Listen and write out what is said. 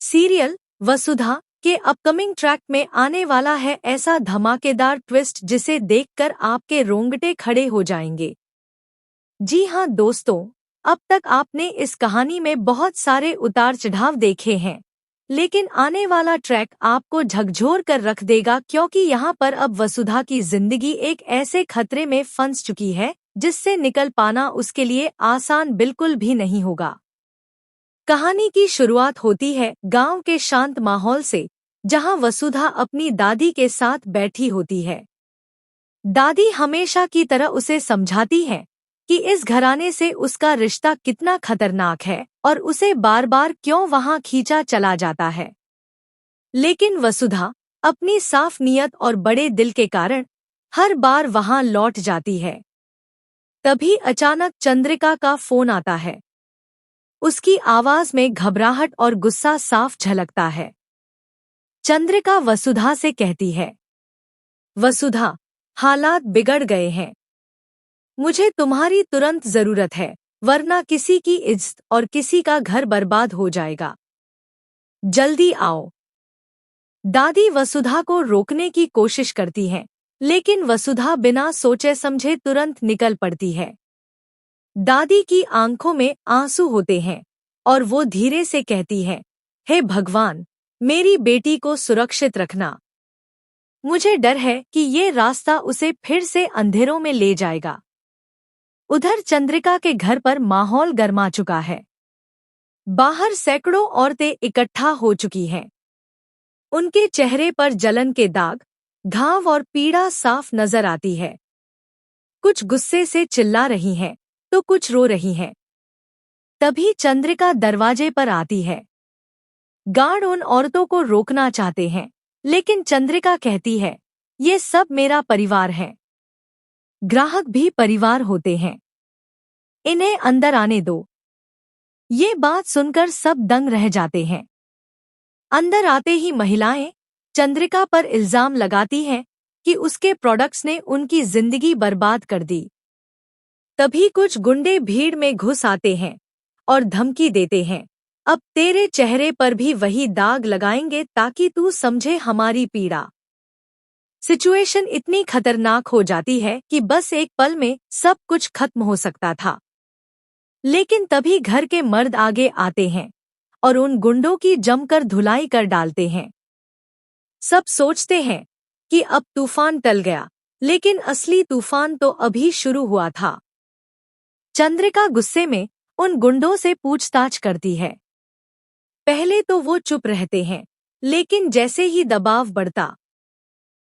Serial वसुधा के upcoming track में आने वाला है ऐसा धमाकेदार ट्विस्ट जिसे देखकर आपके रोंगटे खड़े हो जाएंगे। जी हाँ दोस्तों, अब तक आपने इस कहानी में बहुत सारे उतार चढ़ाव देखे हैं, लेकिन आने वाला ट्रैक आपको झकझोर कर रख देगा क्योंकि यहाँ पर अब वसुधा की जिंदगी एक ऐसे खतरे में फंस चुकी है जिससे निकल पाना उसके लिए आसान बिल्कुल भी नहीं होगा। कहानी की शुरुआत होती है गांव के शांत माहौल से, जहां वसुधा अपनी दादी के साथ बैठी होती है। दादी हमेशा की तरह उसे समझाती है कि इस घराने से उसका रिश्ता कितना खतरनाक है और उसे बार बार क्यों वहां खींचा चला जाता है। लेकिन वसुधा अपनी साफ नियत और बड़े दिल के कारण हर बार वहां लौट जाती है। तभी अचानक चंद्रिका का फोन आता है। उसकी आवाज में घबराहट और गुस्सा साफ झलकता है। चंद्रिका वसुधा से कहती है, वसुधा, हालात बिगड़ गए हैं। मुझे तुम्हारी तुरंत जरूरत है, वरना किसी की इज्जत और किसी का घर बर्बाद हो जाएगा। जल्दी आओ। दादी वसुधा को रोकने की कोशिश करती है, लेकिन वसुधा बिना सोचे समझे तुरंत निकल पड़ती है। दादी की आंखों में आंसू होते हैं और वो धीरे से कहती है, हे भगवान, मेरी बेटी को सुरक्षित रखना। मुझे डर है कि ये रास्ता उसे फिर से अंधेरों में ले जाएगा। उधर चंद्रिका के घर पर माहौल गर्मा चुका है। बाहर सैकड़ों औरतें इकट्ठा हो चुकी हैं। उनके चेहरे पर जलन के दाग, घाव और पीड़ा साफ नजर आती है। कुछ गुस्से से चिल्ला रही हैं, तो कुछ रो रही हैं। तभी चंद्रिका दरवाजे पर आती है। गार्ड उन औरतों को रोकना चाहते हैं, लेकिन चंद्रिका कहती है, ये सब मेरा परिवार है। ग्राहक भी परिवार होते हैं। इन्हें अंदर आने दो। ये बात सुनकर सब दंग रह जाते हैं। अंदर आते ही महिलाएं चंद्रिका पर इल्जाम लगाती हैं कि उसके प्रोडक्ट्स ने उनकी जिंदगी बर्बाद कर दी। तभी कुछ गुंडे भीड़ में घुस आते हैं और धमकी देते हैं, अब तेरे चेहरे पर भी वही दाग लगाएंगे ताकि तू समझे हमारी पीड़ा। सिचुएशन इतनी खतरनाक हो जाती है कि बस एक पल में सब कुछ खत्म हो सकता था। लेकिन तभी घर के मर्द आगे आते हैं और उन गुंडों की जमकर धुलाई कर डालते हैं। सब सोचते हैं कि अब तूफान टल गया, लेकिन असली तूफान तो अभी शुरू हुआ था। चंद्रिका गुस्से में उन गुंडों से पूछताछ करती है। पहले तो वो चुप रहते हैं, लेकिन जैसे ही दबाव बढ़ता,